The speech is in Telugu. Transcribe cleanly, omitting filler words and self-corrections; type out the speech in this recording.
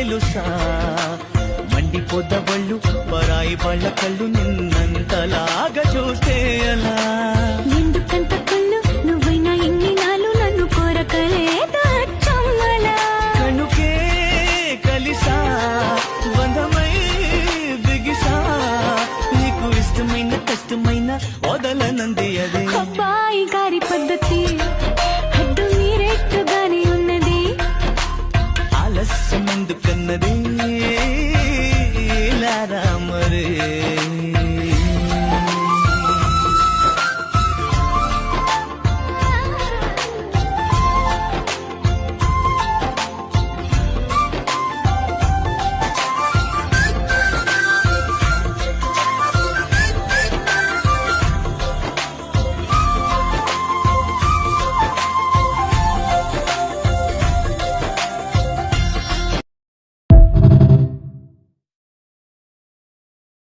తెలుసా మండిపోద్దవళ్ళు పరాయి వాళ్ళ కళ్ళు నిన్నంతలాగా చూస్తే అలా ఎందుకంత కళ్ళు నువ్వైనా ఎన్ని నాలు నన్ను కోరకలేదా చమ్మలా కనుకే కలిసా బంధమై బిగిసా నీకు ఇష్టమైన కష్టమైన వదలనంది అదే అబ్బాయి గారి పద్ధతి హద్దు మీరెట్టుగానే ఉన్నది ఆలస్యం ఎందుకన్నది